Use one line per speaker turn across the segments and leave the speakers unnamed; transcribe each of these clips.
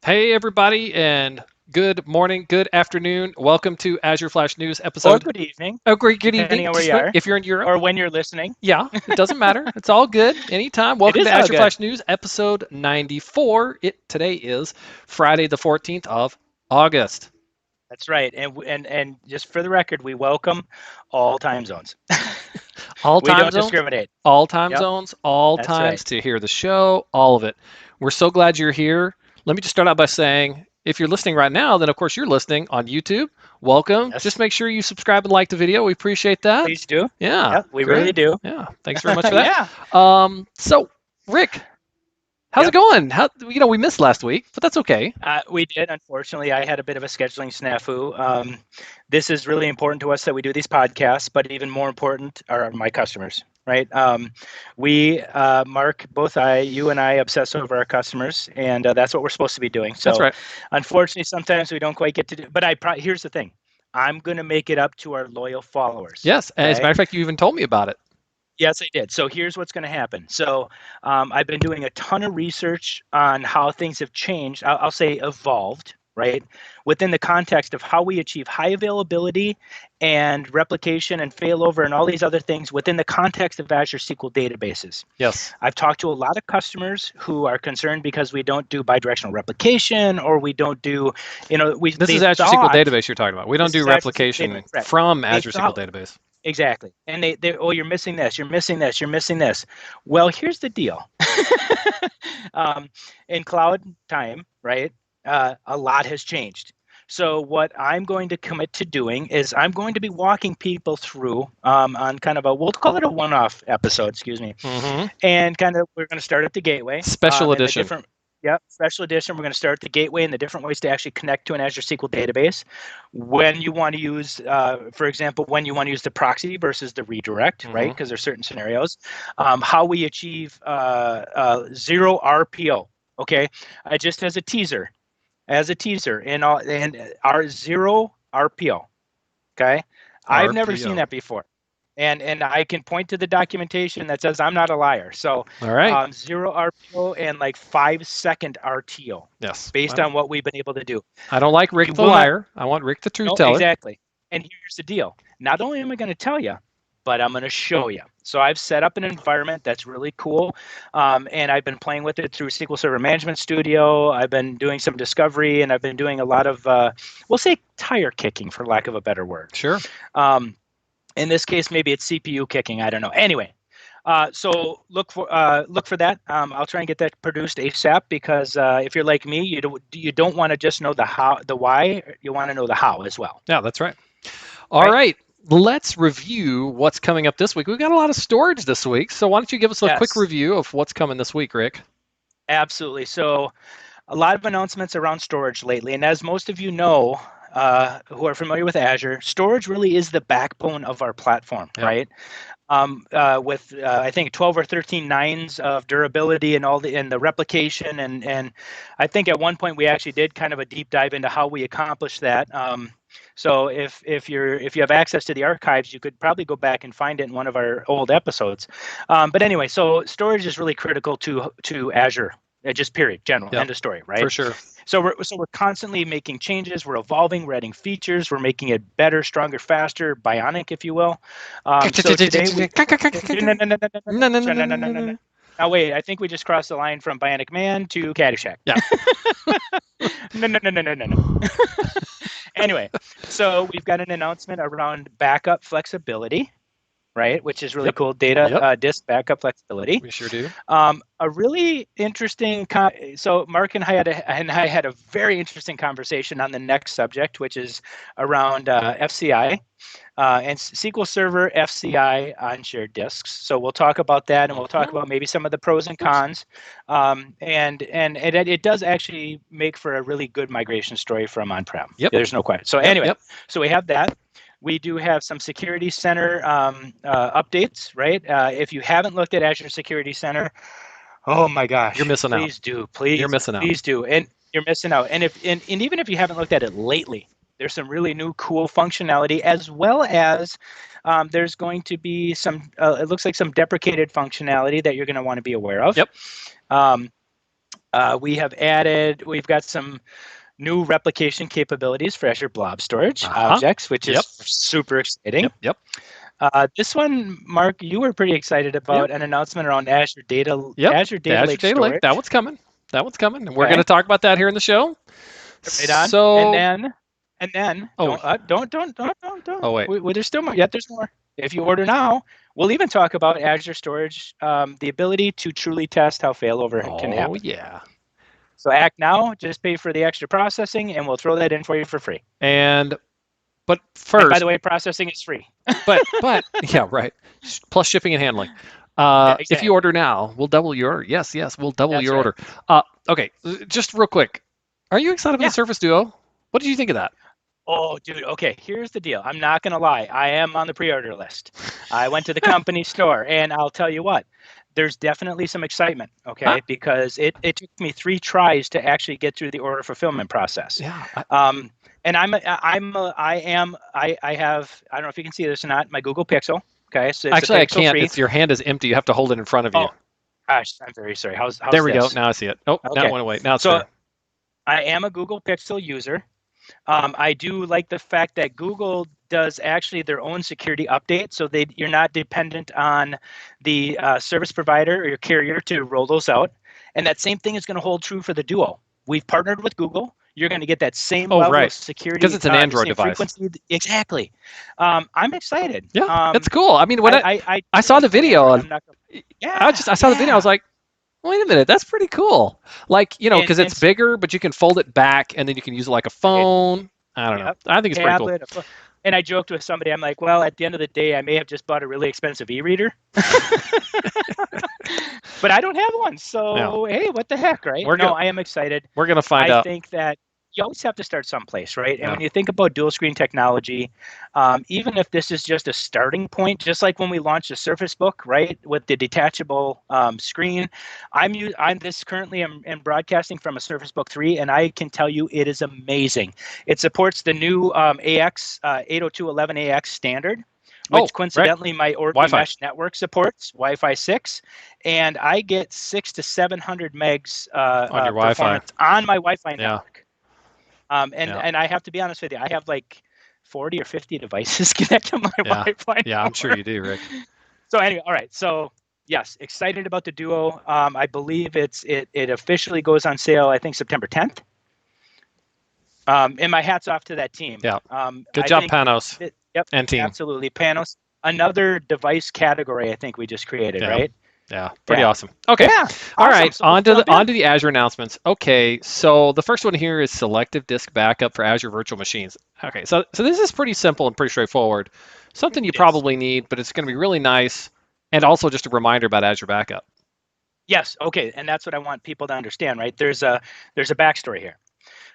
Hey, everybody, and good morning, good afternoon. Welcome to Azure Flash News
Or
episode.
good evening,
Oh, great, good
depending
evening.
on where
Just
you are
if you're in Europe,
or when you're listening.
yeah, it doesn't matter. It's all good. Anytime.
It
Welcome to
is all
Azure
good.
Flash News episode 94. Today is Friday, the 14th of August.
That's right. And just for the record, we welcome all time zones.
All
We
time
don't
zones,
discriminate.
all time
Yep,
zones, all
that's right.
times to hear the show, all of it. We're so glad you're here. Let me just start out by saying if you're listening right now, then of course you're listening on YouTube. Welcome. Just
Yes,
make sure you subscribe and like the video. We appreciate that.
please do.
Yeah,
Yep, we really
great.
do.
Yeah, thanks very much for that.
Yeah,
So, Rick, how's it
yep.
going? We missed last week, but that's okay.
We did. Unfortunately, I had a bit of a scheduling snafu. This is really important to us that we do these podcasts, but even more important are my customers, right? Mark, you and I obsess over our customers, and that's what we're supposed to be doing.
That's
So,
right.
unfortunately, sometimes we don't quite get to do. But here's the thing: I'm going to make it up to our loyal followers.
Yes, and as a
Okay.
matter of fact, you even told me about it.
Yes, I did. So here's what's going to happen. So I've been doing a ton of research on how things have changed. I'll say evolved, right? Within the context of how we achieve high availability and replication and failover and all these other things within the context of Azure SQL databases.
Yes.
I've talked to a lot of customers who are concerned because we don't do bidirectional replication or we don't do,
This
they
is Azure SQL
thought
Database you're talking about. We don't
this
do
is Azure SQL
replication
database, correct?
from
They
Azure SQL
thought
Database.
Exactly. And oh, you're missing this, you're missing this, you're missing this. Well, here's the deal. In cloud time, right? A lot has changed. So what I'm going to commit to doing is I'm going to be walking people through on kind of we'll call it a one-off episode, excuse me,
Mm-hmm.
and kind of we're going to start at the gateway
Special
and the
edition.
different. Yep, special edition. We're going to start at the gateway and the different ways to actually connect to an Azure SQL database. When you want to use, for example, when you want to use the proxy versus the redirect, right?
Mm-hmm.
Because there's certain scenarios. How we achieve zero RPO. Okay, just as a teaser, and our zero RPO. Okay, I've never seen
RPO.
that before. And I can point to the documentation that says I'm not a liar. So
All right.
zero RPO and like 5-second RTO
Yes.
based on what we've been able to do.
I don't like
You
Rick the
will not
liar. I want Rick the truth
know
teller.
exactly. And here's the deal. Not only am I going to tell you, but I'm going to show you. So I've set up an environment that's really cool. And I've been playing with it through SQL Server Management Studio. I've been doing some discovery and I've been doing a lot of, we'll say tire kicking for lack of a better word.
Sure.
In this case, maybe it's CPU kicking. I don't know. Anyway, so look for that. I'll try and get that produced ASAP because if you're like me, you don't want to just know the why. You want to know the how as well,
Yeah, that's right. All
right?
right. Let's review what's coming up this week. We've got a lot of storage this week. So why don't you give us a quick
Yes,
review of what's coming this week, Rick?
absolutely. So a lot of announcements around storage lately, and as most of you know. Who are familiar with Azure, storage really is the backbone of our platform,
Yeah.
right? With I think 12 or 13 nines of durability and the replication and I think at one point we actually did kind of a deep dive into how we accomplished that. So if you have access to the archives, you could probably go back and find it in one of our old episodes. But anyway, so storage is really critical to Azure. Just period, general,
Yep.
end of story, right?
For sure.
So we're constantly making changes. We're evolving. We're adding features. We're making it better, stronger, faster, bionic, if you will. So today we no no no no no
No, no, no,
no
no,
no
no,
no
no,
no no.
no.
Now wait, I think we just crossed the line from Bionic Man to Caddyshack.
Yeah.
No no no no no no no. Anyway, so we've got an announcement around backup flexibility, right? Which is really
Yep.
cool. Data
Yep.
disk backup flexibility.
We sure do.
A really interesting. So Mark and I had a very interesting conversation on the next subject, which is around FCI and SQL Server FCI on shared disks. So we'll talk about that, and we'll talk about maybe some of the pros and cons. And it does actually make for a really good migration story from on-prem.
Yep.
There's no question. So
Yep.
anyway,
Yep.
so we have that. We do have some Security Center updates, right? If you haven't looked at Azure Security Center, oh my gosh,
You're missing out.
please do,
You're missing out.
please do. And you're missing out. And even if you haven't looked at it lately, there's some really new cool functionality, as well as there's going to be it looks like some deprecated functionality that you're going to want to be aware of.
Yep.
Um, We've got some new replication capabilities for Azure Blob Storage
Uh-huh.
objects, which
Yep.
is super exciting.
Yep.
This one, Mark, you were pretty excited about
Yep.
an announcement around Azure
Yep.
Azure
The
Data
Azure
Lake
Data Lake. That
Storage.
one's coming. That one's coming. And we're going
Okay,
to talk about that here in the show.
right on.
So,
And then,
oh,
don't.
oh wait.
There's still more. Yet there's more. If you order now, we'll even talk about Azure Storage, the ability to truly test how failover can
Oh,
happen.
yeah.
So act now, just pay for the extra processing, and we'll throw that in for you for free.
But
And by
first,
the way, processing is free.
but yeah, right. Plus shipping and handling.
Yeah,
If
exactly.
you order now, we'll double your order. Yes, we'll double
That's
your
right.
order. Okay, just real quick. Are you excited about
Yeah.
the Surface Duo? What did you think of that?
Oh, dude. Okay, here's the deal. I'm not going to lie. I am on the pre-order list. I went to the company store, and I'll tell you what, there's definitely some excitement, okay?
Huh?
Because it took me 3 tries to actually get through the order fulfillment process.
Yeah.
And I have, I don't know if you can see this or not, my Google Pixel. Okay, so it's
Actually,
a
I
Pixel
can't.
3.
It's your hand is empty. You have to hold it in front of you.
Oh, gosh, I'm very sorry. How's
There we go.
this?
Now I see it. Oh, now it
Okay.
went away. Now it's
So
there.
I am a Google Pixel user. I do like the fact that Google does actually their own security update, so you're not dependent on the service provider or your carrier to roll those out. And that same thing is going to hold true for the Duo. We've partnered with Google. You're going to get that same
Oh,
level
right.
of security
Because it's an Android
same
device.
frequency. Exactly. I'm excited.
Yeah, it's cool. I mean, when
I
I
do
saw
like
the
my
video,
Android. I'm not gonna, yeah,
I saw the video. I was like, wait a minute, that's pretty cool. Like, because it's
and
bigger, but you can fold it back and then you can use it like a
right,
phone. I don't know.
yep,
I think it's pretty cool.
tablet. And I joked with somebody. I'm like, well, at the end of the day, I may have just bought a really expensive e-reader, but I don't have one. So
Yeah.
hey, what the heck, right? I am excited.
We're gonna find
I
out.
think that you always have to start someplace, right? And
Yeah.
when you think about dual screen technology, even if this is just a starting point, just like when we launched the Surface Book, right, with the detachable screen, I'm currently am broadcasting from a Surface Book 3, and I can tell you it is amazing. It supports the new AX 802.11ax standard, which coincidentally my Orbi Mesh network supports Wi-Fi 6, and I get 600 to 700 megs
on your
performance on my Wi-Fi
Yeah.
network. And I have to be honest with you, I have like 40 or 50 devices connected to my Wi-Fi.
Yeah, I'm sure you do, Rick.
So anyway, all right. So yes, excited about the Duo. I believe it officially goes on sale, I think September 10th. And my hat's off to that team.
Yeah. Good job, Panos.
Yep.
And team.
Absolutely. Panos. Another device category I think we just created, right?
Yeah, pretty awesome. Okay.
Yeah.
All right.
So
on to the Azure announcements. Okay, so the first one here is selective disk backup for Azure virtual machines. Okay, so this is pretty simple and pretty straightforward. Something you probably need, but it's going to be really nice, and also just a reminder about Azure backup.
Yes. Okay, and that's what I want people to understand, right? There's a backstory here.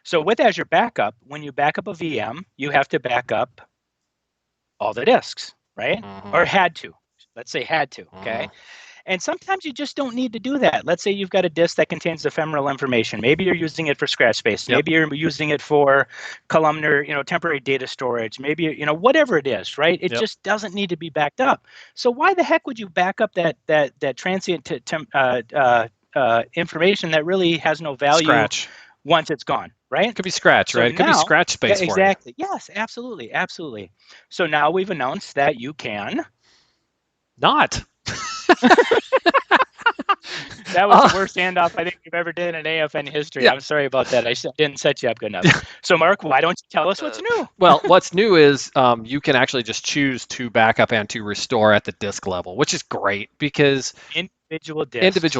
So with Azure Backup, when you back up a VM, you have to back up all the disks, right?
Mm-hmm.
Or had to. Let's say had to, okay? Mm-hmm. And sometimes you just don't need to do that. Let's say you've got a disk that contains ephemeral information. Maybe you're using it for scratch space. Yep. Maybe you're using it for columnar, temporary data storage. Maybe, whatever it is, right? It just doesn't need to be backed up. So why the heck would you back up that transient information that really has no value once it's gone, right?
It could be scratch, right? It could be scratch space for you.
Exactly. Yes, absolutely. Absolutely. So now we've announced that you can
not.
That was the worst handoff I think we've ever did in AFN history. Yeah. I'm sorry about that. I didn't set you up good enough. So, Mark, why don't you tell us what's new?
Well, what's new is you can actually just choose to backup and to restore at the disk level, which is great because individual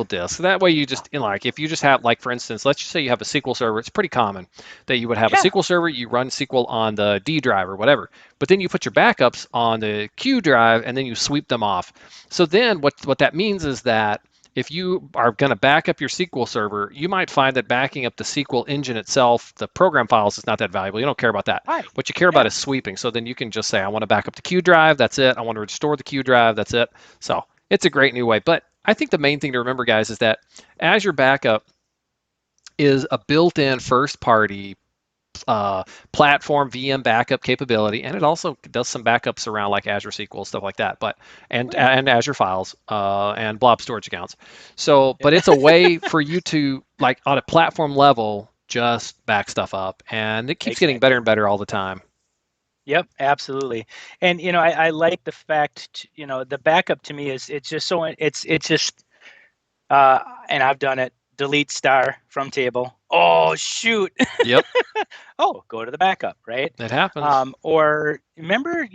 disks. That way you just, if you just have, for instance, let's just say you have a SQL server. It's pretty common that you would have a SQL server, you run SQL on the D drive or whatever, but then you put your backups on the Q drive and then you sweep them off. So then what that means is that if you are going to back up your SQL server, you might find that backing up the SQL engine itself, the program files, is not that valuable. You don't care about that.
Right.
What you care about is sweeping. So then you can just say, I want to back up the Q drive. That's it. I want to restore the Q drive. That's it. So it's a great new way. But I think the main thing to remember, guys, is that Azure Backup is a built-in first-party platform VM backup capability, and it also does some backups around like Azure SQL, stuff like that, and Azure Files and Blob storage accounts. So, but it's a way for you to like on a platform level, just back stuff up, and it keeps getting better and better all the time.
Yep, absolutely. And I like the fact, the backup to me is it's just so it's just and I've done it. Delete star from table. Oh shoot.
Yep.
Oh, go to the backup, right?
It happens.
Or remember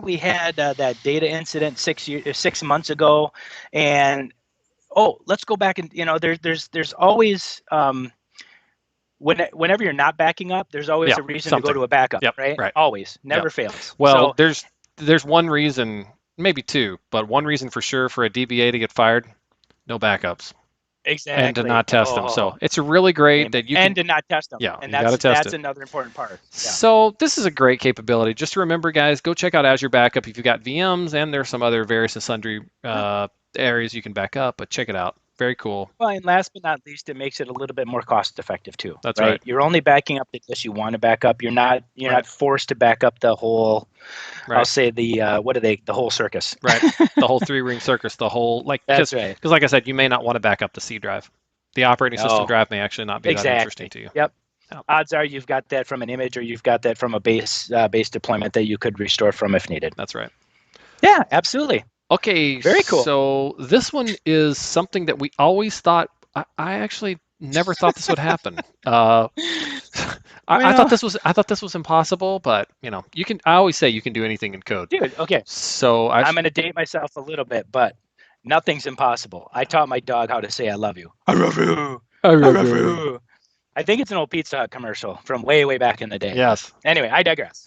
we had that data incident 6 months ago, and let's go back and there's always whenever you're not backing up, there's always a reason to go to a backup, right? Always, never fails.
Well, there's one reason, maybe two, but one reason for sure for a DBA to get fired: no backups.
Exactly.
And to not test them. So it's really great that you can...
And to not test them.
Yeah,
and
that's
another important part. Yeah.
So this is a great capability. Just to remember, guys, go check out Azure Backup if you've got VMs, and there's some other various and sundry areas you can back up, but check it out. Very cool.
Well, and last but not least, it makes it a little bit more cost effective too.
That's right.
You're only backing up the disk you want to back up. You're not forced to back up the whole. Right. I'll say the whole circus.
Right. The whole 3-ring circus. The whole
That's right.
Because like I said, you may not want to back up the C drive. The operating system drive may actually not be that interesting to you.
Yep. Odds are you've got that from an image, or you've got that from a base deployment that you could restore from if needed.
That's right.
Yeah, absolutely.
Okay,
very cool.
So this one is something that we always thought. I actually never thought this would happen. I thought this was impossible, but you can. I always say you can do anything in code.
Dude, okay.
So
I'm going to date myself a little bit, but nothing's impossible. I taught my dog how to say "I love you." I love you. I love you. I think it's an old Pizza Hut commercial from way, way back in the day.
Yes.
Anyway, I digress.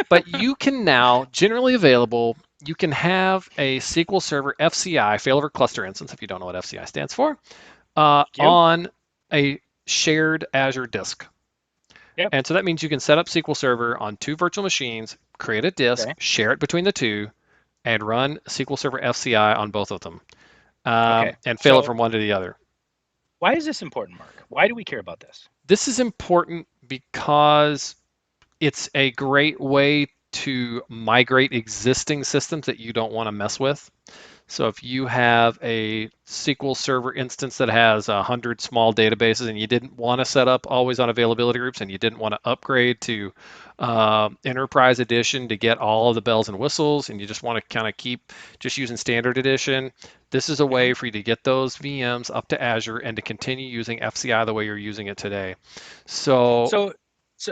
But you can now, generally available, you can have a SQL Server FCI, failover cluster instance, if you don't know what FCI stands for, on a shared Azure disk.
Yep.
And so that means you can set up SQL Server on 2 virtual machines, create a disk, share it between the 2, and run SQL Server FCI on both of them, and fail it from one to the other.
Why is this important, Mark? Why do we care about this?
This is important because it's a great way to migrate existing systems that you don't want to mess with. So if you have a SQL Server instance that has 100 small databases and you didn't want to set up always on availability groups, and you didn't want to upgrade to Enterprise Edition to get all of the bells and whistles, and you just want to kind of keep just using Standard Edition, this is a way for you to get those VMs up to Azure and to continue using FCI the way you're using it today. So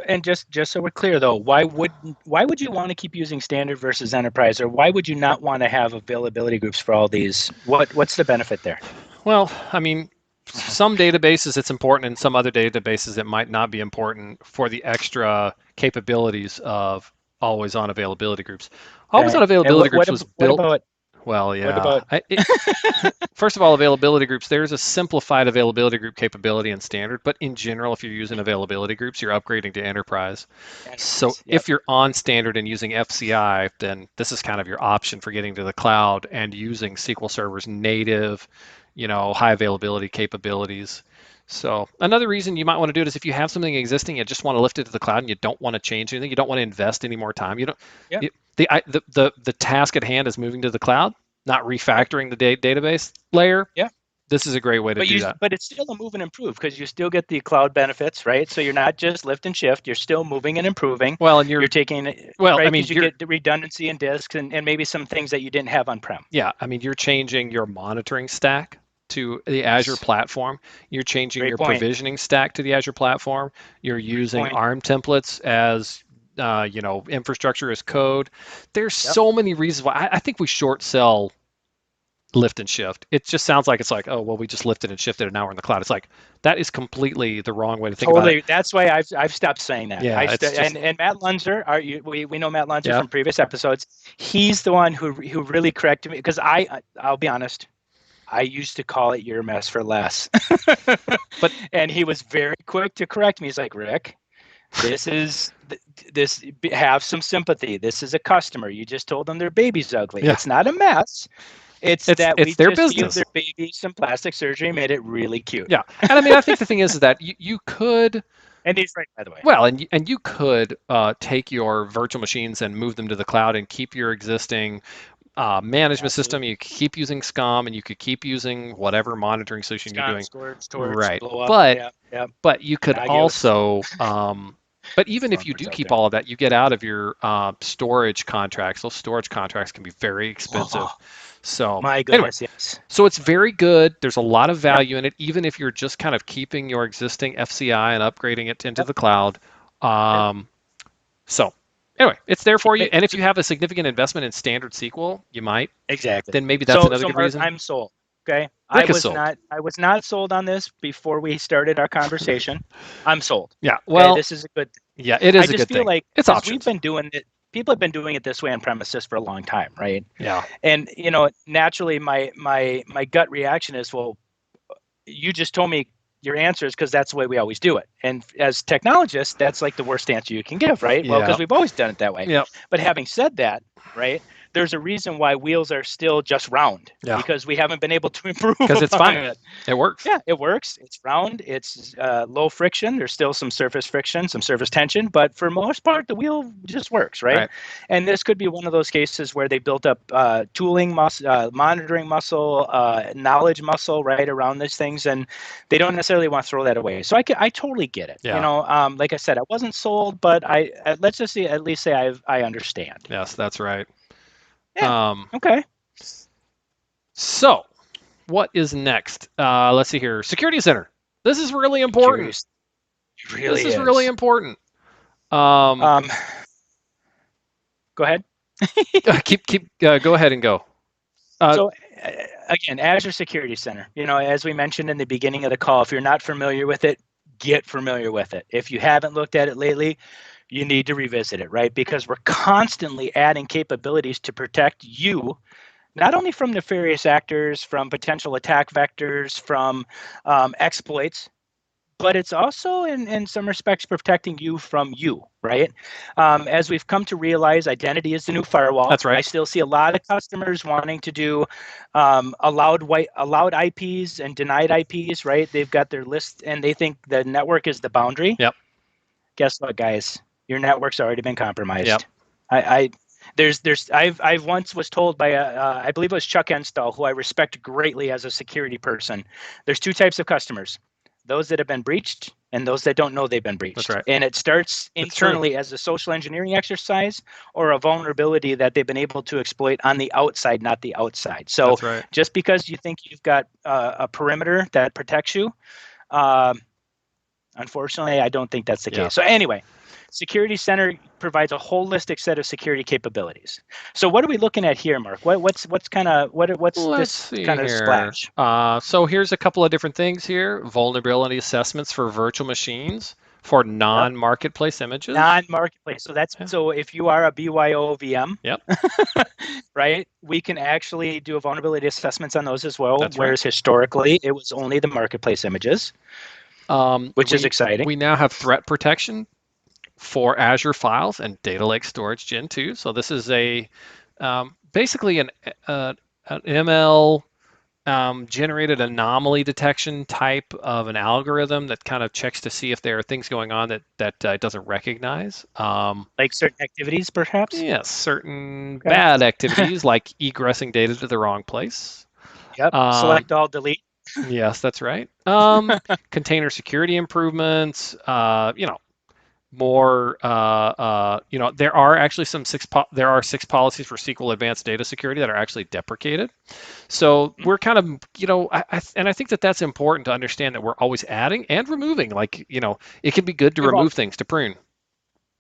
and just so we're clear though, why would you want to keep using Standard versus Enterprise, or why would you not want to have availability groups for all these? What's the benefit there?
Well, I mean, some databases it's important, and some other databases it might not be important for the extra capabilities of always on availability groups. Always on availability groups was built. Well, yeah. First of all, availability groups, there's a simplified availability group capability in Standard, but in general, if you're using availability groups, you're upgrading to Enterprise. So if you're on Standard and using FCI, then this is kind of your option for getting to the cloud and using SQL Server's native, high availability capabilities. So another reason you might want to do it is if you have something existing, you just want to lift it to the cloud and you don't want to change anything, you don't want to invest any more time. The task at hand is moving to the cloud, not refactoring the database layer.
Yeah.
This is a great way to do that.
But it's still a move and improve, because you still get the cloud benefits, right? So you're not just lift and shift, you're still moving and improving.
Well, and you're
taking,
well,
I mean, you get the redundancy in disks and maybe some things that you didn't have on-prem.
Yeah, I mean, you're changing your monitoring stack to the Azure platform. You're changing your provisioning stack to the Azure platform. You're using ARM templates as infrastructure as code. There's so many reasons why I think we short sell lift and shift. It just sounds like it's like, oh, well, we just lifted and shifted and now we're in the cloud. It's like, that is completely the wrong way to think about it.
That's why I've stopped saying that. Yeah, and Matt Lunzer, we know Matt Lunzer from previous episodes. He's the one who really corrected me, because I'll be honest, I used to call it your mess for less. And he was very quick to correct me. He's like, Rick, this have some sympathy. This is a customer. You just told them their baby's ugly. Yeah. It's not a mess. It's that we
their
just
business.
gave their baby some plastic surgery and made it really cute.
Yeah, and I mean, I think the thing is that you could.
And he's right, by the way.
Well, and you could take your virtual machines and move them to the cloud and keep your existing management system. You could keep using SCOM, and you could keep using whatever monitoring solution you're doing.
Storage,
right.
blow up.
But you could also, but even if you do keep all of that, you get out of your storage contracts. Those storage contracts can be very expensive. So
my goodness, yes.
So it's very good. There's a lot of value in it, even if you're just kind of keeping your existing FCI and upgrading it into the cloud. So anyway, it's there for you. And if you have a significant investment in standard SQL, you might.
Exactly.
Then maybe that's another good
Mark,
reason.
I'm sold. Okay. I was not sold on this before we started our conversation. I'm sold.
Yeah. Well,
this is a good thing.
Yeah, it is a good thing.
I just feel like
it's options.
We've been doing it. People have been doing it this way on premises for a long time, right?
Yeah.
And naturally, my gut reaction is, well, you just told me your answer is because that's the way we always do it. And as technologists, that's like the worst answer you can give, right? Well, because we've always done it that way.
Yeah.
But having said that, right, there's a reason why wheels are still just round, because we haven't been able to improve.
Because it's fine. It works.
Yeah, it works. It's round. It's low friction. There's still some surface friction, some surface tension, but for most part, the wheel just works, right? And this could be one of those cases where they built up tooling muscle, monitoring muscle, knowledge muscle, right, around these things, and they don't necessarily want to throw that away. So I totally get it.
Yeah.
Like I said, I wasn't sold, but let's just at least say I understand.
Yes, that's right.
Yeah. Okay.
So, what is next? Let's see here. Security Center. This is really important.
It really
is really important.
Go ahead.
Go ahead and go.
So, again, Azure Security Center. As we mentioned in the beginning of the call, if you're not familiar with it, get familiar with it. If you haven't looked at it lately, you need to revisit it, right? Because we're constantly adding capabilities to protect you, not only from nefarious actors, from potential attack vectors, from exploits, but it's also in some respects protecting you from you, right? As we've come to realize, identity is the new firewall.
That's right.
I still see a lot of customers wanting to do allowed IPs and denied IPs, right? They've got their list and they think the network is the boundary.
Yep.
Guess what, guys? Your network's already been compromised.
Yep.
I've once was told by I believe it was Chuck Enstall, who I respect greatly as a security person. There's two types of customers: those that have been breached and those that don't know they've been breached.
That's right.
And it starts internally as a social engineering exercise or a vulnerability that they've been able to exploit on the outside, not the outside. So
That's right.
Just because you think you've got a perimeter that protects you, unfortunately, I don't think that's the case. So anyway, Security Center provides a holistic set of security capabilities. So what are we looking at here, Mark? What's this kind of splash?
So here's a couple of different things here. Vulnerability assessments for virtual machines for non-marketplace images.
Non-marketplace. So so if you are a BYO VM, right, we can actually do a vulnerability assessments on those as well. Whereas historically it was only the marketplace images, which is exciting.
We now have threat protection for Azure Files and Data Lake Storage Gen 2. So this is basically an ML generated anomaly detection type of an algorithm that kind of checks to see if there are things going on that it doesn't recognize.
Like certain activities, perhaps?
Yes, certain bad activities like egressing data to the wrong place.
Yep. Select all, delete.
Yes, that's right. Container security improvements. More, there are actually there are 6 policies for SQL Advanced Data Security that are actually deprecated. So we're kind of, I think that that's important to understand that we're always adding and removing. Like, it can be good to remove things, to prune.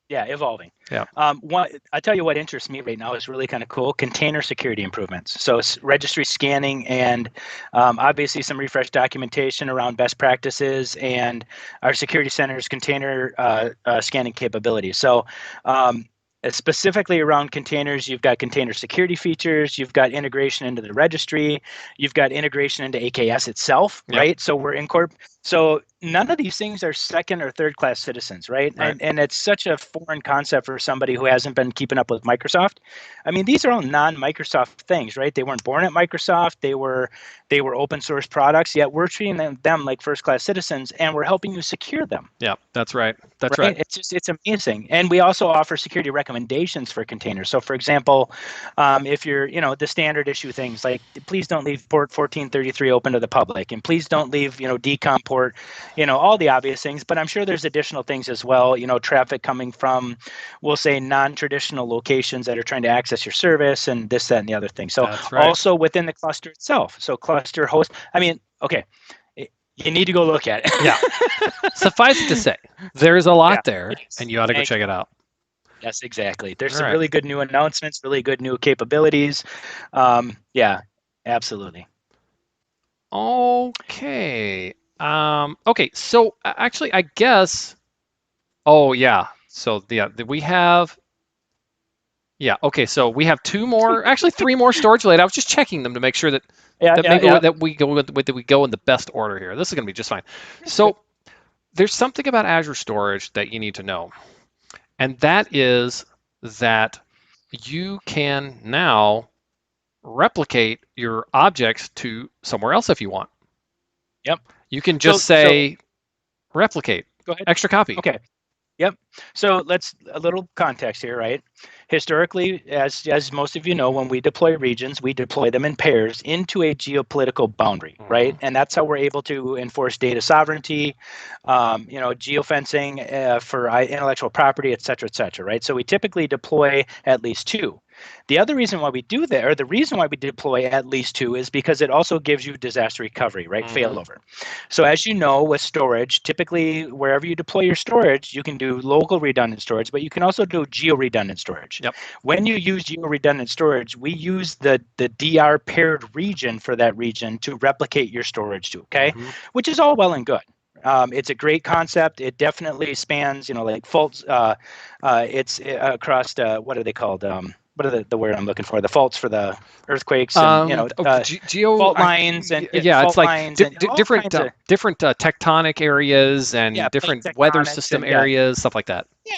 Yeah, evolving.
Yeah.
I tell you what interests me right now is really kind of cool: container security improvements. So registry scanning and obviously some refresh documentation around best practices and our security center's container scanning capabilities. So specifically around containers, you've got container security features, you've got integration into the registry, you've got integration into AKS itself, right? So we're none of these things are second or third class citizens, right?
Right.
And it's such a foreign concept for somebody who hasn't been keeping up with Microsoft. I mean, these are all non-Microsoft things, right? They weren't born at Microsoft. They were open source products, yet we're treating them like first class citizens, and we're helping you secure them.
Yeah, that's right. That's
right.
right.
It's amazing. And we also offer security recommendations for containers. So for example, if you're, the standard issue things like, please don't leave port 1433 open to the public, and please don't leave, decom port, all the obvious things. But I'm sure there's additional things as well, traffic coming from, we'll say, non-traditional locations that are trying to access your service and this, that, and the other thing. So
That's right.
Also within the cluster itself. So cluster host, okay. You need to go look at it.
Yeah. Suffice it to say, there's a lot there, and you ought to go check it out.
Yes, exactly. There's some really good new announcements, really good new capabilities. Yeah, absolutely.
Okay. Okay. So actually, I guess. Oh yeah. So we have. Yeah. Okay. So we have two more, actually three more storage related. I was just checking them to make sure that that we go in the best order here. This is going to be just fine. So there's something about Azure Storage that you need to know, and that is that you can now replicate your objects to somewhere else if you want.
Yep.
You can just say replicate.
Go ahead.
Extra copy.
Okay. Yep. So let's a little context here, right? Historically, as most of you know, when we deploy regions, we deploy them in pairs into a geopolitical boundary, right? And that's how we're able to enforce data sovereignty, geofencing for intellectual property, et cetera, right? So we typically deploy at least two. The other reason why we do that, or the reason why we deploy at least two, is because it also gives you disaster recovery, right? Failover. So as you know, with storage, typically wherever you deploy your storage, you can do local redundant storage, but you can also do GeoRedundant storage.
Yep.
When you use GeoRedundant storage, we use the DR paired region for that region to replicate your storage to, okay? Which is all well and good. It's a great concept. It definitely spans, like faults. It's across, what are they called? What are the word I'm looking for? The faults for the earthquakes and fault lines and
it's like different tectonic areas and different weather system areas, stuff like that.
Yeah,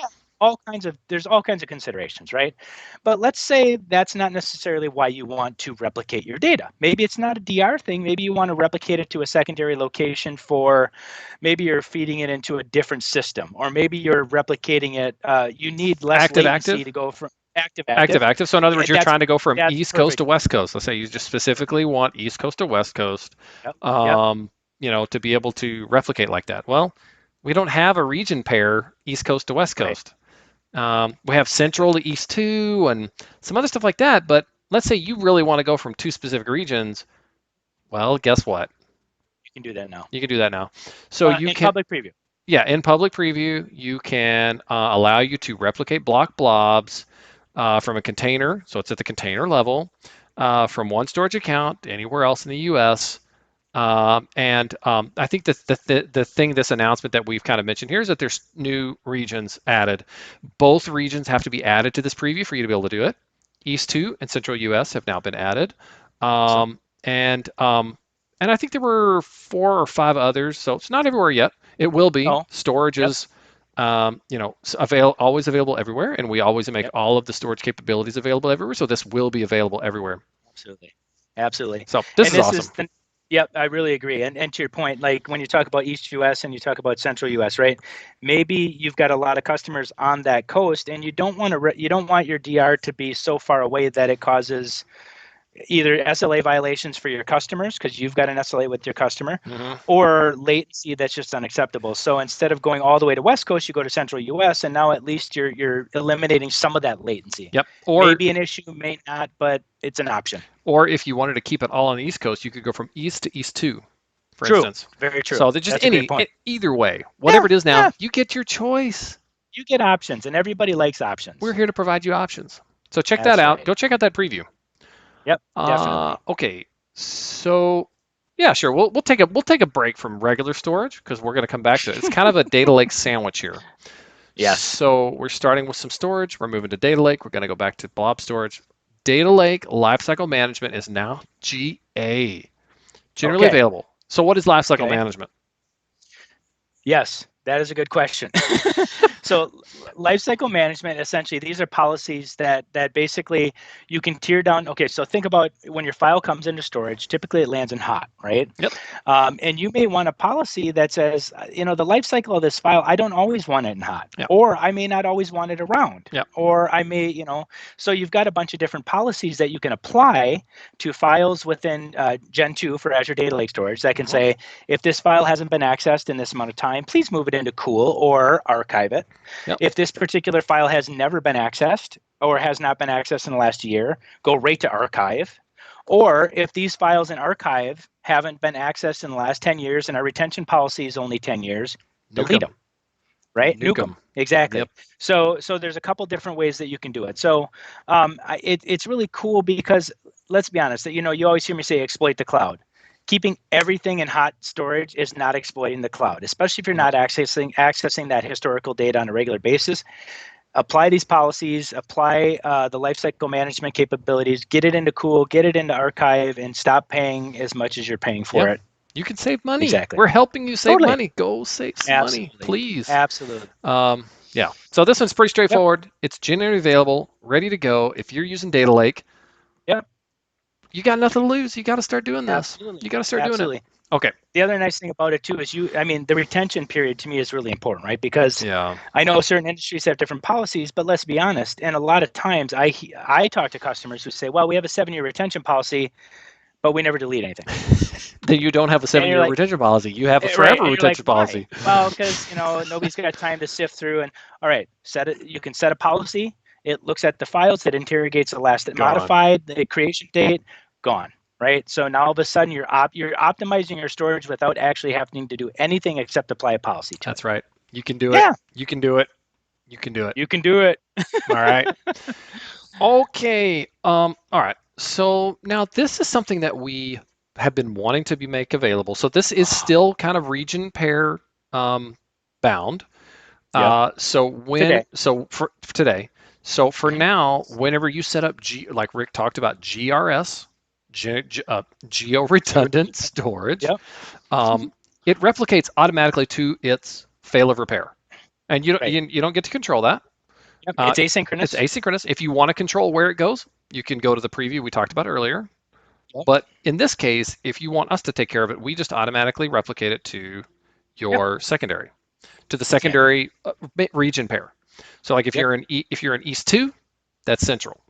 there's all kinds of considerations, right? But let's say that's not necessarily why you want to replicate your data. Maybe it's not a DR thing. Maybe you want to replicate it to a secondary location for, maybe you're feeding it into a different system, or maybe you're replicating it. You need less latency to go from active.
So in other words, you're trying to go from East Coast to West Coast. Let's say you just specifically want East Coast to West Coast, to be able to replicate like that. Well, we don't have a region pair East Coast to West Coast. Right. We have Central to East 2 and some other stuff like that. But let's say you really want to go from two specific regions. Well, guess what?
You can do that now.
You can do that now. So you
can public preview.
Yeah, in public preview, you can allow you to replicate block blobs from a container, so it's at the container level, from one storage account anywhere else in the U.S. I think the thing, this announcement that we've kind of mentioned here is that there's new regions added. Both regions have to be added to this preview for you to be able to do it. East 2 and Central U.S. have now been added. And I think there were 4 or 5 others, so it's not everywhere yet. It will be. Storage is always available everywhere, and we always make all of the storage capabilities available everywhere. So this will be available everywhere.
Absolutely.
So this is awesome.
Yep, I really agree. And to your point, like when you talk about East US and you talk about Central US, right? Maybe you've got a lot of customers on that coast, and you don't want your DR to be so far away that it causes either SLA violations for your customers, because you've got an SLA with your customer, or latency that's just unacceptable. So instead of going all the way to West Coast, you go to Central US, and now at least you're eliminating some of that latency.
Yep. Or
maybe an issue, may not, but it's an option.
Or if you wanted to keep it all on the East Coast, you could go from East to East 2, for instance.
Very true.
So there's just either way, whatever it is now, you get your choice.
You get options, and everybody likes options.
We're here to provide you options. So check that out. Go check out that preview.
Yep, definitely.
Okay, so yeah, sure. We'll take a break from regular storage because we're going to come back to it. It's kind of a data lake sandwich here.
Yes.
So we're starting with some storage. We're moving to data lake. We're going to go back to blob storage. Data lake lifecycle management is now GA, generally available. So what is lifecycle management?
Yes, that is a good question. So lifecycle management, essentially, these are policies that basically you can tear down. Okay, so think about when your file comes into storage, typically it lands in hot, right?
Yep.
And you may want a policy that says, the life cycle of this file, I don't always want it in hot,
Yep.
or I may not always want it around,
yep.
or I may, so you've got a bunch of different policies that you can apply to files within Gen 2 for Azure Data Lake Storage that can say, if this file hasn't been accessed in this amount of time, please move it into cool or archive it.
Yep.
If this particular file has never been accessed or has not been accessed in the last year, go right to archive. Or if these files in archive haven't been accessed in the last 10 years and our retention policy is only 10 years, delete them. Right?
Nuke them.
Exactly.
Yep.
So there's a couple different ways that you can do it. So it's really cool because, let's be honest, that you always hear me say exploit the cloud. Keeping everything in hot storage is not exploiting the cloud, especially if you're not accessing that historical data on a regular basis. Apply these policies, apply the lifecycle management capabilities, get it into cool, get it into archive, and stop paying as much as you're paying for it.
You can save money.
Exactly.
We're helping you save money. Go save some money, please.
Absolutely.
Yeah. So this one's pretty straightforward. Yep. It's generally available, ready to go. If you're using Data Lake, you got nothing to lose. You got to start doing this.
Absolutely.
You got to start doing it. Okay.
The other nice thing about it too is the retention period to me is really important, right? Because I know certain industries have different policies, but let's be honest. And a lot of times I talk to customers who say, well, we have a 7-year retention policy, but we never delete anything.
Then you don't have a 7-year retention policy. You have a forever retention policy.
Well, because nobody's got time to sift through. And all right, you can set a policy. It looks at the files. It interrogates the last modified, the creation date, gone. Right. So now all of a sudden you're optimizing your storage without actually having to do anything except apply a policy to it.
That's right. You can do it. Yeah. You can do it. You can do it.
You can do it.
All right. Okay. All right. So now this is something that we have been wanting to make available. So this is still kind of region pair bound. For today. So for now, whenever you set up like Rick talked about GRS, GeoRedundant Storage, it replicates automatically to its failover pair, and you don't get to control that.
Yep. It's asynchronous.
It's asynchronous. If you want to control where it goes, you can go to the preview we talked about earlier. Yep. But in this case, if you want us to take care of it, we just automatically replicate it to your secondary, to the secondary region pair. So like if you're in East 2, that's Central.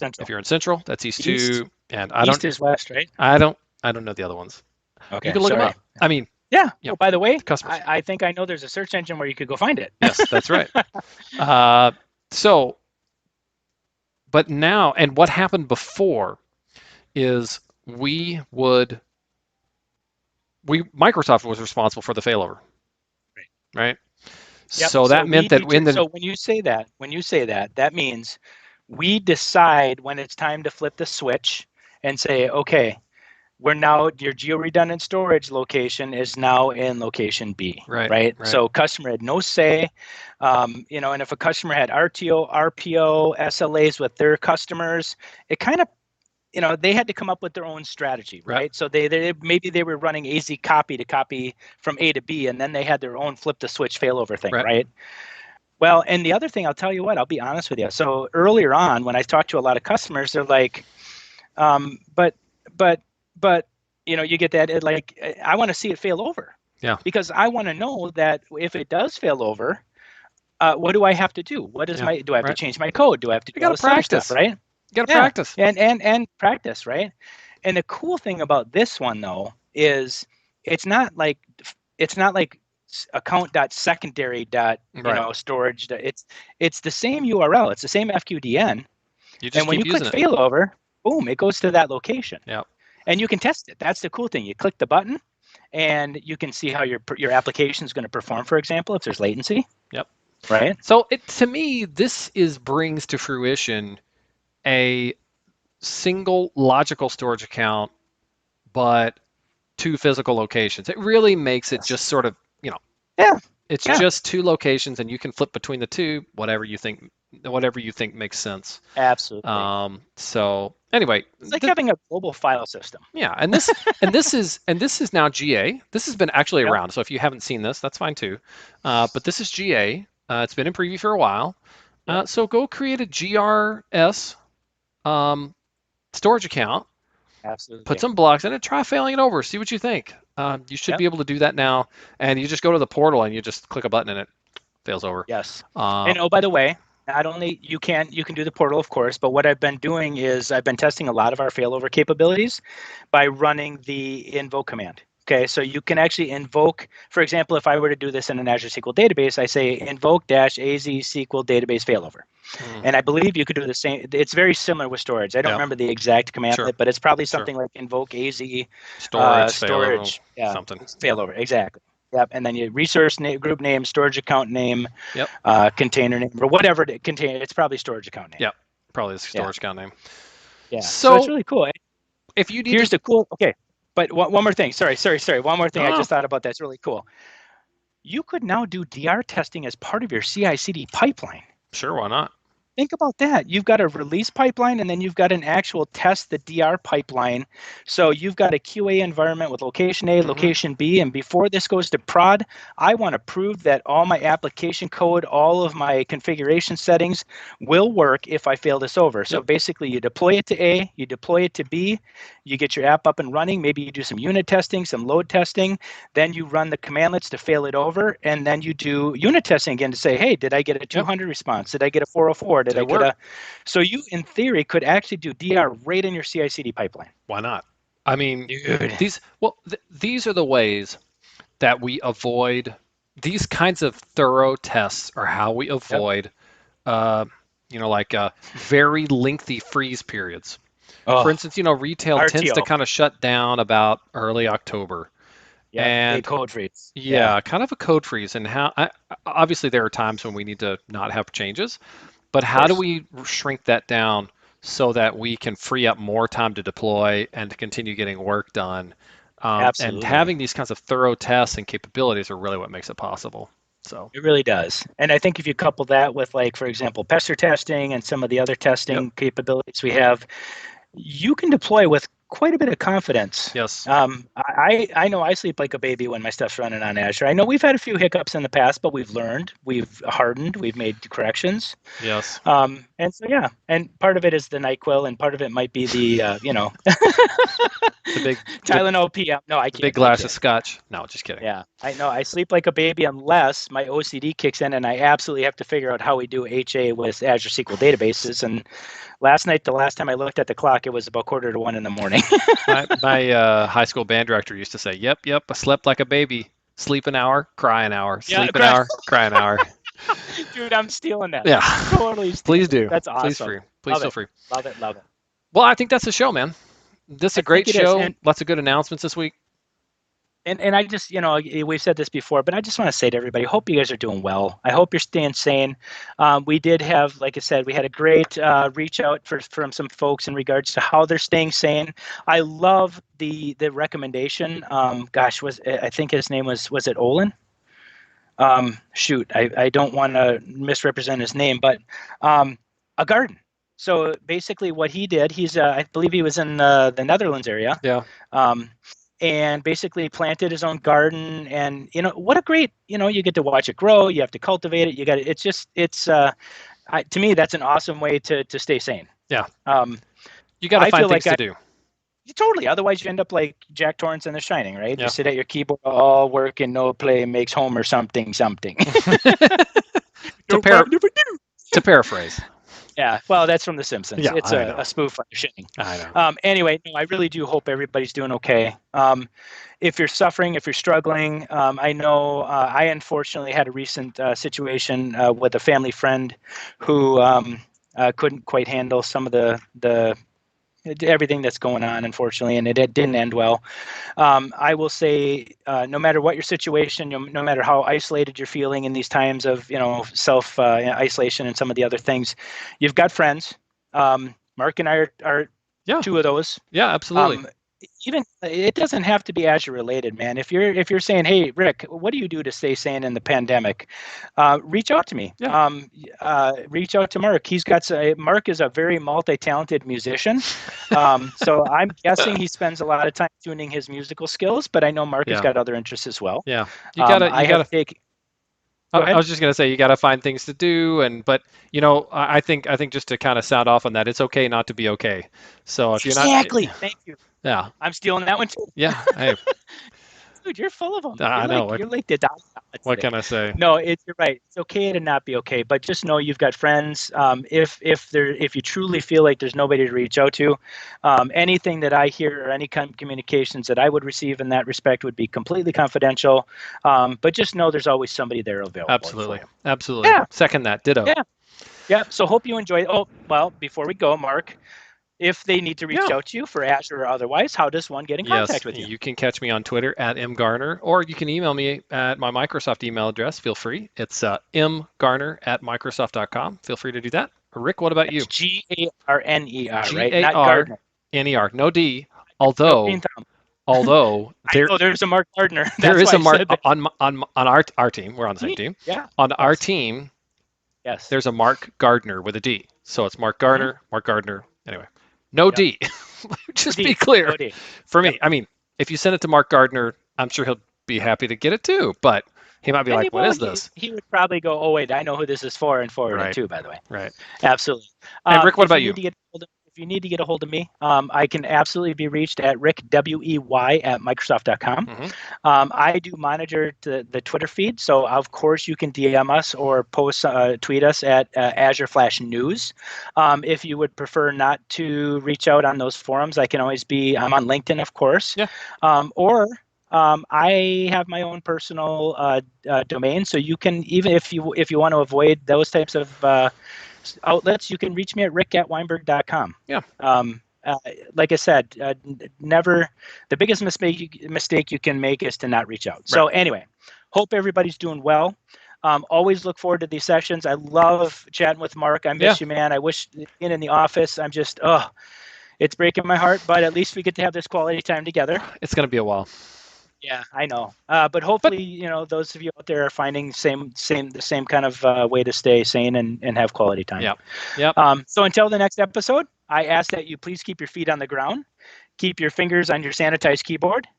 If you're in Central, that's East 2. And
East is West, right?
I don't know the other ones.
Okay,
you can look them up. I mean,
Oh, by the way, I think I know there's a search engine where you could go find it.
Yes, that's right. But now, and what happened before is Microsoft was responsible for the failover, right?
Yep.
So that meant that
so when you say that, that means we decide when it's time to flip the switch and say, okay, your GeoRedundant storage location is now in location B, right? So customer had no say, and if a customer had RTO, RPO, SLAs with their customers, it kind of, they had to come up with their own strategy, right? So maybe they were running AZ copy to copy from A to B, and then they had their own flip the switch failover thing, right? Well, and the other thing, I'll tell you what, I'll be honest with you. So earlier on, when I talked to a lot of customers, they're like, but you get that, I want to see it fail over.
Yeah.
Because I want to know that if it does fail over, what do I have to do? Do I have to change my code? Do I have to do all this stuff, right?
You got to practice.
And practice, right? And the cool thing about this one though is it's not like account.secondary storage. It's the same URL. It's the same FQDN. And when you click failover, boom, it goes to that location.
Yeah.
And you can test it. That's the cool thing. You click the button, and you can see how your application is going to perform. For example, if there's latency.
Yep.
Right.
So to me, this brings to fruition a single logical storage account, but 2 physical locations. It really makes it just sort of, it's just 2 locations, and you can flip between the 2, whatever you think whatever you think makes sense.
Absolutely.
So anyway,
it's like having a global file system.
Yeah, and this is now GA. This has been actually
Yep.
around, so if you haven't seen this, that's fine too. But this is GA. It's been in preview for a while.
Yep.
So go create a GRS storage account.
Absolutely.
Put some blocks in it. Try failing it over. See what you think. You should be able to do that now. And you just go to the portal and you just click a button and it fails over.
Yes. And oh, by the way, not only you can do the portal, of course, but what I've been doing is I've been testing a lot of our failover capabilities by running the invoke command. Okay, so you can actually invoke, for example, if I were to do this in an Azure SQL database, I say invoke -az SQL database failover. And I believe you could do the same. It's very similar with storage. I don't remember the exact command, but it's probably something like invoke AZ storage
something.
Failover. Exactly. Yep. And then you resource name, group name, storage account name, container name, or whatever it contains. It's probably storage account name.
Yep. Probably the storage account name.
Yeah. So it's really cool.
If you need
Here's the cool. Okay. But one more thing. Sorry. One more thing. I just thought about that's really cool. You could now do DR testing as part of your CI/CD pipeline.
Sure. Why not?
Think about that. You've got a release pipeline, and then you've got an actual test the DR pipeline. So you've got a QA environment with location A, location B, and before this goes to prod, I want to prove that all my application code, all of my configuration settings will work if I fail this over. So basically, you deploy it to A, you deploy it to B, you get your app up and running. Maybe you do some unit testing, some load testing. Then you run the commandlets to fail it over, and then you do unit testing again to say, hey, did I get a 200 response? Did I get a 404? Did I get a? So you, in theory, could actually do DR right in your CI/CD pipeline.
Why not? I mean, these are the ways that we avoid these kinds of thorough tests, are how we avoid, very lengthy freeze periods. For instance, retail tends to kind of shut down about early October.
Yeah, and code freeze.
Yeah, kind of a code freeze. And obviously there are times when we need to not have changes, but how do we shrink that down so that we can free up more time to deploy and to continue getting work done?
Absolutely.
And having these kinds of thorough tests and capabilities are really what makes it possible. So
it really does. And I think if you couple that with, like, for example, pester testing and some of the other testing capabilities we have, you can deploy with quite a bit of confidence.
Yes.
I know I sleep like a baby when my stuff's running on Azure. I know we've had a few hiccups in the past, but we've learned, we've hardened, we've made corrections.
Yes.
And so, and part of it is the NyQuil, and part of it might be the,
the big
Tylenol PM. No, I can't.
Big glass of scotch. No, just kidding.
Yeah, I know. I sleep like a baby unless my OCD kicks in, and I absolutely have to figure out how we do HA with Azure SQL databases. And last night, the last time I looked at the clock, it was about 1:45 in the morning.
my high school band director used to say, yep, I slept like a baby. Sleep an hour, cry an hour. Sleep an hour, cry an hour.
Dude, I'm stealing that.
Yeah.
Totally.
Please do.
That's awesome.
Please feel free.
Love it.
Well, I think that's the show, man. This is a great show. Lots of good announcements this week.
And I just, we've said this before, but I just want to say to everybody, hope you guys are doing well. I hope you're staying sane. We did have, like I said, we had a great reach out from some folks in regards to how they're staying sane. I love the recommendation. I think his name was it Olin? I don't want to misrepresent his name, but a garden. So basically what he did, I believe he was in the Netherlands area.
Yeah.
And basically planted his own garden, and what a great, you get to watch it grow. You have to cultivate it. To me, that's an awesome way to stay sane.
Yeah. You got to find things to do.
Totally. Otherwise, you end up like Jack Torrance in The Shining, right? Yeah. You sit at your keyboard, all work and no play makes Homer something.
To paraphrase.
Yeah, well, that's from The Simpsons.
Yeah,
it's a spoof on The Shining.
I know.
Anyway, I really do hope everybody's doing okay. If you're suffering, if you're struggling, I know I unfortunately had a recent situation with a family friend who couldn't quite handle some of the everything that's going on, unfortunately, and it didn't end well. I will say, no matter what your situation, no matter how isolated you're feeling in these times of self isolation and some of the other things, you've got friends. Mark and I are two of those.
Yeah, absolutely.
even it doesn't have to be Azure related, man. If you're saying, hey, Rick, what do you do to stay sane in the pandemic? Reach out to me.
Yeah.
Reach out to Mark. Mark is a very multi-talented musician. So I'm guessing he spends a lot of time tuning his musical skills, but I know Mark has got other interests as well.
Yeah. You gotta
take.
I was just gonna say you gotta find things to do, but I think just to kind of sound off on that, it's okay not to be okay. So if you're not
Thank you.
Yeah.
I'm stealing that one too.
Yeah. Hey.
Dude, you're full of them.
I know.
You're like the Don.
What can I say?
No, you're right. It's okay to not be okay, but just know you've got friends. If you truly feel like there's nobody to reach out to, anything that I hear or any kind of communications that I would receive in that respect would be completely confidential. But just know there's always somebody there available.
Absolutely. Absolutely.
Yeah.
Second that. Ditto.
Yeah. Yeah. So hope you enjoy it. Oh, well, before we go, Mark, if they need to reach out to you for Azure or otherwise, how does one get in contact with you?
You can catch me on Twitter at mgarner, or you can email me at my Microsoft email address. Feel free. It's mgarner@microsoft.com. Feel free to do that. Rick, what about you?
Garner, right?
Not Gardner. N-E-R, no D. Although
there's a Mark Gardner.
There is a Mark on our team. We're on the same team.
Yeah.
On our team,
yes,
there's a Mark Gardner with a D. So it's Mark Garner, Mark Gardner. Anyway. No D. Just be clear.
No D.
For me, I mean, if you send it to Mark Gardner, I'm sure he'll be happy to get it too, but he might be like, what is this?
He would probably go, oh, wait, I know who this is for, and forward it too, by the way.
Right.
Absolutely.
And Rick, what about you?
If you need to get a hold of me, I can absolutely be reached at rickwey@microsoft.com.
Mm-hmm.
I do monitor the Twitter feed, so of course you can DM us or tweet us at Azure/News. If you would prefer not to reach out on those forums, I'm on LinkedIn, of course.
Yeah.
I have my own personal domain, so you can, even if you want to avoid those types of outlets, you can reach me at rick@weinberg.com.
Yeah.
Like I said, never. The biggest mistake you can make is to not reach out. So anyway, hope everybody's doing well. Always look forward to these sessions. I love chatting with Mark. I miss you, man. I wish being in the office. I'm just, it's breaking my heart, but at least we get to have this quality time together.
It's going to be a while.
Yeah, I know. But hopefully, those of you out there are finding the same kind of way to stay sane and have quality time.
Yep.
So until the next episode, I ask that you please keep your feet on the ground, keep your fingers on your sanitized keyboard,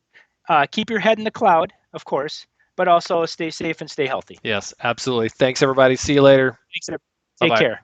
keep your head in the cloud, of course, but also stay safe and stay healthy.
Yes, absolutely. Thanks, everybody. See you later.
Thanks, everybody. Take care.